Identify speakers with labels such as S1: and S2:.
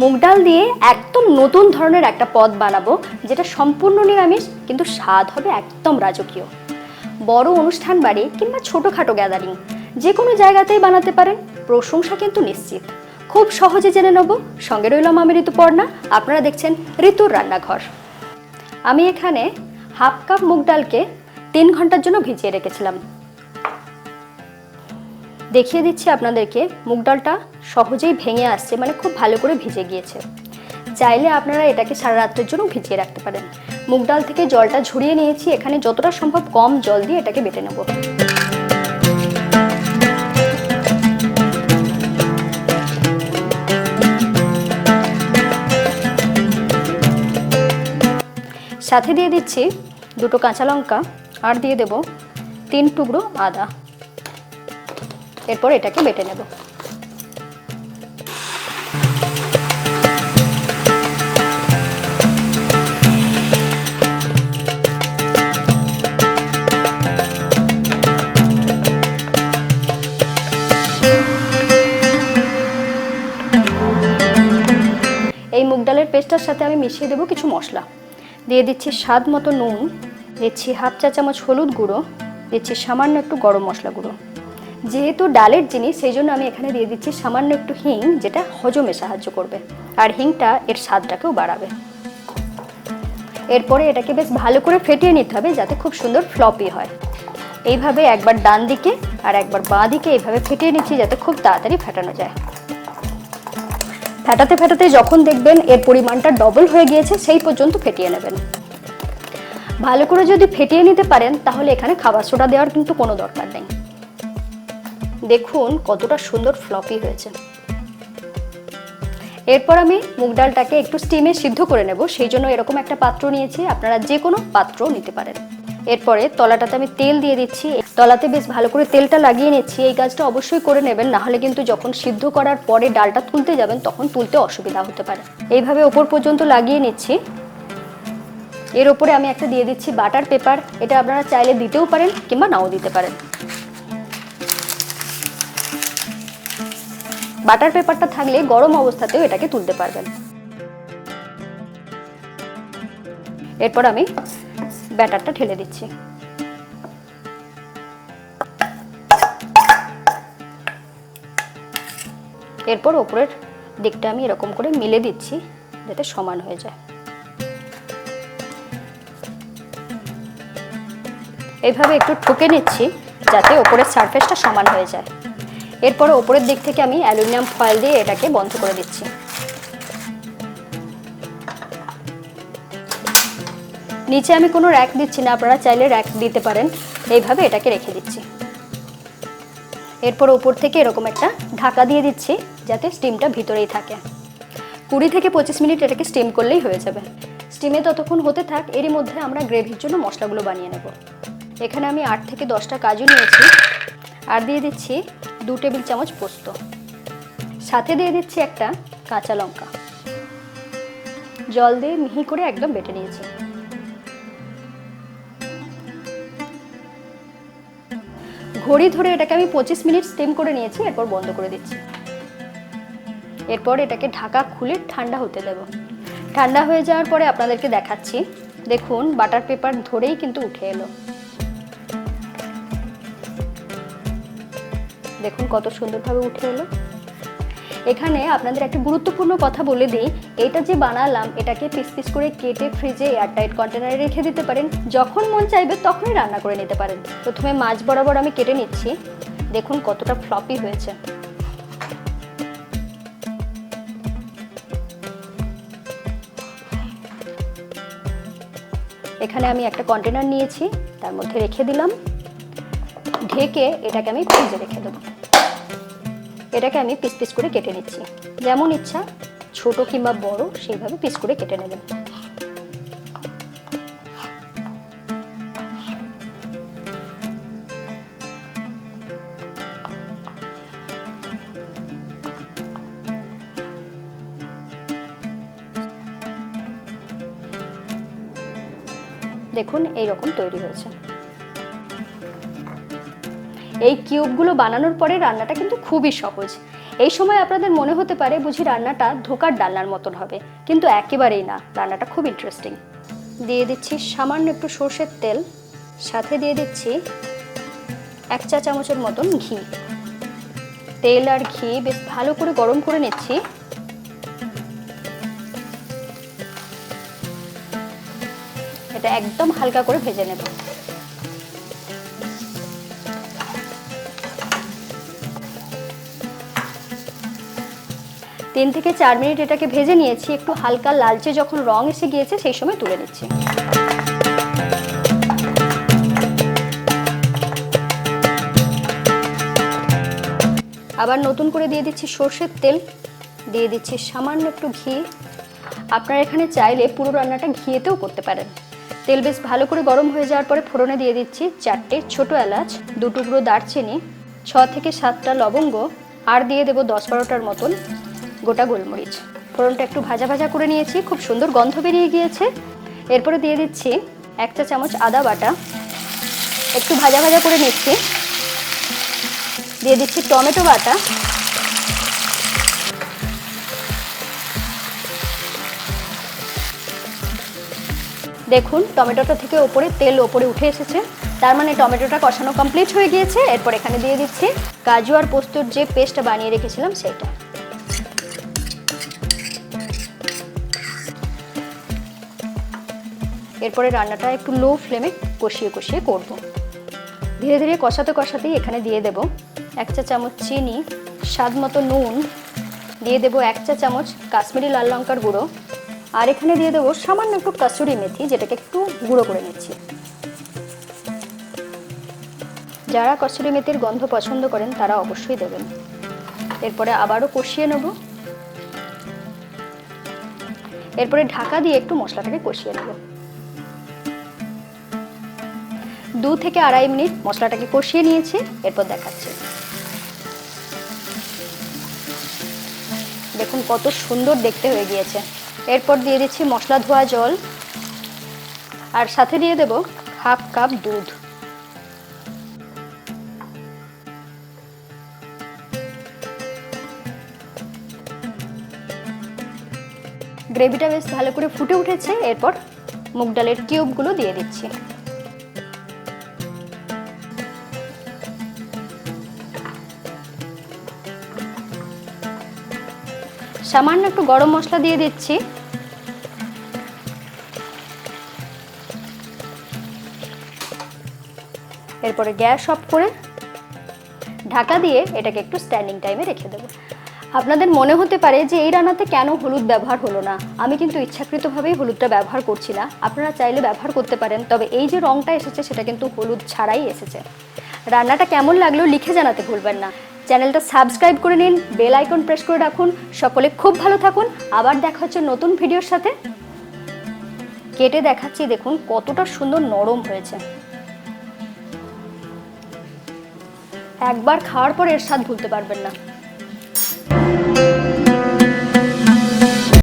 S1: মুগ ডাল দিয়ে একদম নতুন ধরনের একটা পদ বানাবো, যেটা সম্পূর্ণ নিরামিষ কিন্তু স্বাদ হবে একদম রাজকীয়। বড় অনুষ্ঠান বাড়ি কিংবা ছোটখাটো গ্যাদারিং যে কোনো জায়গাতেই বানাতে পারেন, প্রশংসা কিন্তু নিশ্চিত। খুব সহজে জেনে নেব, সঙ্গে রইলাম আমি ঋতুপর্ণা। আপনারা দেখছেন ঋতুর রান্নাঘর। আমি এখানে হাফ কাপ মুগ ডালকে 3 ঘন্টার জন্য ভিজিয়ে রেখেছিলাম। দেখিয়ে দিচ্ছি আপনাদেরকে, মুগ ডালটা সহজেই ভেঙে আসছে, মানে খুব ভালো করে ভিজে গিয়েছে। চাইলে আপনারা এটাকে সারা রাতের জন্য ভিজিয়ে রাখতে পারেন। মুগ ডাল থেকে জলটা ঝরিয়ে নিয়েছি, এখানে যতটা সম্ভব কম জল দিয়ে এটাকে বেটে নেব। সাথে দিয়ে দিচ্ছি 2টো কাঁচা লঙ্কা আর দিয়ে দেব 3 টুকরো আদা। এরপর এটাকে বেটে নেব। এই মুগ ডালের পেস্টটার সাথে আমি মিশিয়ে দেব কিছু মশলা। দিয়ে দিচ্ছি স্বাদ মতো নুন, দিচ্ছি হাফ চা চামচ হলুদ গুঁড়ো, দিচ্ছি সামান্য একটু গরম মশলা গুঁড়ো। যেহেতু ডালের জিনিস সেই জন্য আমি এখানে দিয়ে দিচ্ছি সামান্য একটু হিং, যেটা হজমে সাহায্য করবে, আর হিংটা এর স্বাদটাকেও বাড়াবে। এরপরে এটাকে বেশ ভালো করে ফেটিয়ে নিতে হবে যাতে খুব সুন্দর ফ্লপি হয়। এইভাবে একবার ডান দিকে আর একবার বাঁ দিকে এইভাবে ফেটিয়ে নিচ্ছি যাতে খুব তাড়াতাড়ি ফেটানো যায়। ফেটাতে ফেটাতে যখন দেখবেন এর পরিমাণটা ডবল হয়ে গিয়েছে সেই পর্যন্ত ফেটিয়ে নেবেন। ভালো করে যদি ফেটিয়ে নিতে পারেন তাহলে এখানে খাবার সোডা দেওয়ার কিন্তু কোনো দরকার নেই। দেখুন কতটা সুন্দর ফ্লপি হয়েছে। এরপর আমি মুগ ডালটাকে একটু স্টিমে সিদ্ধ করে নেব, সেই জন্য এরকম একটা পাত্র নিয়েছি, আপনারা যে কোনো পাত্র নিতে পারেন। এরপরে তলাটাতে আমি তেল দিয়ে দিচ্ছি, তলাতে বেশ ভালো করে তেলটা লাগিয়ে নিচ্ছি। এই কাজটা অবশ্যই করে নেবেন, নাহলে কিন্তু যখন সিদ্ধ করার পরে ডালটা তুলতে যাবেন তখন তুলতে অসুবিধা হতে পারে। এইভাবে ওপর পর্যন্ত লাগিয়ে নিচ্ছি। এর ওপরে আমি একটা দিয়ে দিচ্ছি বাটার পেপার, এটা আপনারা চাইলে দিতেও পারেন কিংবা নাও দিতে পারেন। বাটার পেপারটা থাকলে গরম অবস্থাতেও এটাকে তুলতে পারবেন। এরপর আমি ব্যাটারটা ঢেলে দিচ্ছি। এরপর ওপরের দিকটা আমি এরকম করে মিলে দিচ্ছি যাতে সমান হয়ে যায়। এইভাবে একটু ঠুকে নিচ্ছি যাতে ওপরের সারফেসটা সমান হয়ে যায়। এরপর ওপরের দিক থেকে আমি অ্যালুমিনিয়াম ফয়েল দিয়ে এটাকে বন্ধ করে দিচ্ছি। নিচে আমি কোনো র্যাক দিচ্ছি না, আপনারা চাইলে র্যাক দিতে পারেন। এইভাবে এটাকে রেখে দিচ্ছি। এরপর ওপর থেকে এরকম একটা ঢাকা দিয়ে দিচ্ছি যাতে স্টিমটা ভিতরেই থাকে। 20 থেকে 25 মিনিট এটাকে স্টিম করলেই হয়ে যাবে। স্টিমে ততক্ষণ হতে থাক, এরই মধ্যে আমরা গ্রেভির জন্য মশলাগুলো বানিয়ে নেব। এখানে আমি 8 থেকে 10টা কাজু নিয়েছি আর দিয়ে দিচ্ছি 2 টেবিল চামচ পোস্ত। সাথে দিয়ে দিচ্ছি একটা কাঁচা লঙ্কা। জল দিয়ে মিহি করে একদম বেটে নিয়েছি। ঘড়ি ধরে এটাকে আমি 25 মিনিট স্টিম করে নিয়েছি, এরপর বন্ধ করে দিচ্ছি। এরপর এটাকে ঢাকা খুলে ঠান্ডা হতে দেব। ঠান্ডা হয়ে যাওয়ার পরে আপনাদেরকে দেখাচ্ছি। দেখুন বাটার পেপার ধরেই কিন্তু উঠে এলো। দেখুন কত সুন্দরভাবে উঠে এলো। এখানে আপনাদের একটা গুরুত্বপূর্ণ কথা বলে দিই, এটা যে বানালাম এটাকে পিস পিস করে কেটে ফ্রিজে এয়ারটাইট কন্টেনারে রেখে দিতে পারেন। যখন মন চাইবে তখনই রান্না করে নিতে পারেন। প্রথমে মাছ বরাবর আমি কেটে নিচ্ছি। দেখুন কতটা ফ্লপি হয়েছে। এখানে আমি একটা কন্টেনার নিয়েছি, তার মধ্যে রেখে দিলাম। ঢেকে এটাকে আমি ফ্রিজে রেখে দেবো। এটাকে আমি পিস পিস করে কেটে নিচ্ছি, যেমন ইচ্ছা ছোট কিংবা বড় সেইভাবে পিস করে কেটে নেবেন। দেখুন এইরকম তৈরি হয়েছে। এই কিউবগুলো বানানোর পরে রান্নাটা কিন্তু খুবই সহজ। এই সময় আপনাদের মনে হতে পারে বুঝি রান্নাটা ধোকার ডালনার মতন হবে, কিন্তু একেবারেই না, রান্নাটা খুব ইন্টারেস্টিং। দিয়ে দিচ্ছি সামান্য একটু সর্ষের তেল, সাথে দিয়ে দিচ্ছি 1 চা চামচের মতন ঘি। তেল আর ঘি বেশ ভালো করে গরম করে নিচ্ছি। এটা একদম হালকা করে ভেজে নেব। 3 থেকে 4 মিনিট এটাকে ভেজে নিয়েছি। একটু হালকা লালচে যখন রং এসে গিয়েছে সেই সময় তুলে নিচ্ছি। আবার নতুন করে দিয়ে দিচ্ছি সর্ষের তেল, দিয়ে দিচ্ছি সামান্য একটু ঘি। আপনারা এখানে চাইলে পুরো রান্নাটা ঘিয়েতেও করতে পারেন। তেল বেশ ভালো করে গরম হয়ে যাওয়ার পরে ফোড়নে দিয়ে দিচ্ছি 4টে ছোট এলাচ, 2 টুকরো দারচিনি, 6 থেকে 7টা লবঙ্গ, আর দিয়ে দেবো 10-12টার মতন গোটা গোলমরিচ। ফোড়নটা একটু ভাজা ভাজা করে নিয়েছি, খুব সুন্দর গন্ধ বেরিয়ে গিয়েছে। এরপরে দিয়ে দিচ্ছি 1 চা চামচ আদা বাটা, একটু ভাজা ভাজা করে নিচ্ছি। দিয়ে দিচ্ছি টমেটো বাটা, দেখুন টমেটোটা থেকে তেল ওপরে উঠে এসেছে, তার মানে টমেটোটা কষানো কমপ্লিট হয়ে গিয়েছে। এরপর এখানে দিয়ে দিচ্ছি কাজু আর পোস্তর যে পেস্টটা বানিয়ে রেখেছিলাম সেটা। এরপরে রান্নাটা একটু লো ফ্লেমে কষিয়ে কষিয়ে করব। ধীরে ধীরে কষাতে কষাতেই এখানে দিয়ে দেব 1 চা চামচ চিনি, স্বাদ মতো নুন, দিয়ে দেব 1 চা চামচ কাশ্মীরি লাল লঙ্কার গুঁড়ো, আর এখানে দিয়ে দেবো সামান্য একটু কসুরি মেথি, যেটাকে একটু গুঁড়ো করে নিচ্ছি। যারা কসুরি মেথির গন্ধ পছন্দ করেন তারা অবশ্যই দেবেন। এরপরে আবারও কষিয়ে নেব। এরপরে ঢাকা দিয়ে একটু মশলাটাকে কষিয়ে নেব। 2 থেকে 2.5 মিনিট মশলাটাকে কষিয়ে নিয়েছি। এরপর দেখাচ্ছি, দেখুন কত সুন্দর দেখতে হয়ে গিয়েছে। এরপর দিয়ে দিচ্ছি মশলা ধোয়া জল, আর সাথে দিয়ে দেব 1/2 কাপ দুধ। গ্রেভিটা বেশ ভালো করে ফুটে উঠেছে। এরপর মুগ ডালের কিউবগুলো দিয়ে দিচ্ছি। সামান্য একটু গরম মশলা দিয়ে দিচ্ছি। এরপরে গ্যাস অফ করে ঢাকা দিয়ে এটাকে একটু স্ট্যান্ডিং টাইমে রেখে দেবো। আপনাদের মনে হতে পারে যে এই রান্নাতে কেন হলুদ ব্যবহার হলো না। আমি কিন্তু ইচ্ছাকৃতভাবেই হলুদটা ব্যবহার করছি না, আপনারা চাইলে ব্যবহার করতে পারেন, তবে এই যে রংটা এসেছে সেটা কিন্তু হলুদ ছাড়াই এসেছে। রান্নাটা কেমন লাগলো লিখে জানাতে ভুলবেন না। চ্যানেলটা সাবস্ক্রাইব করে নিন, বেল আইকন প্রেস করে রাখুন। সকলে খুব ভালো থাকুন, আবার দেখা হচ্ছে নতুন ভিডিওর সাথে। কেটে দেখাচ্ছি, দেখুন কতটা সুন্দর নরম হয়েছে। একবার খাওয়ার পর এর স্বাদ ভুলতে পারবেন না।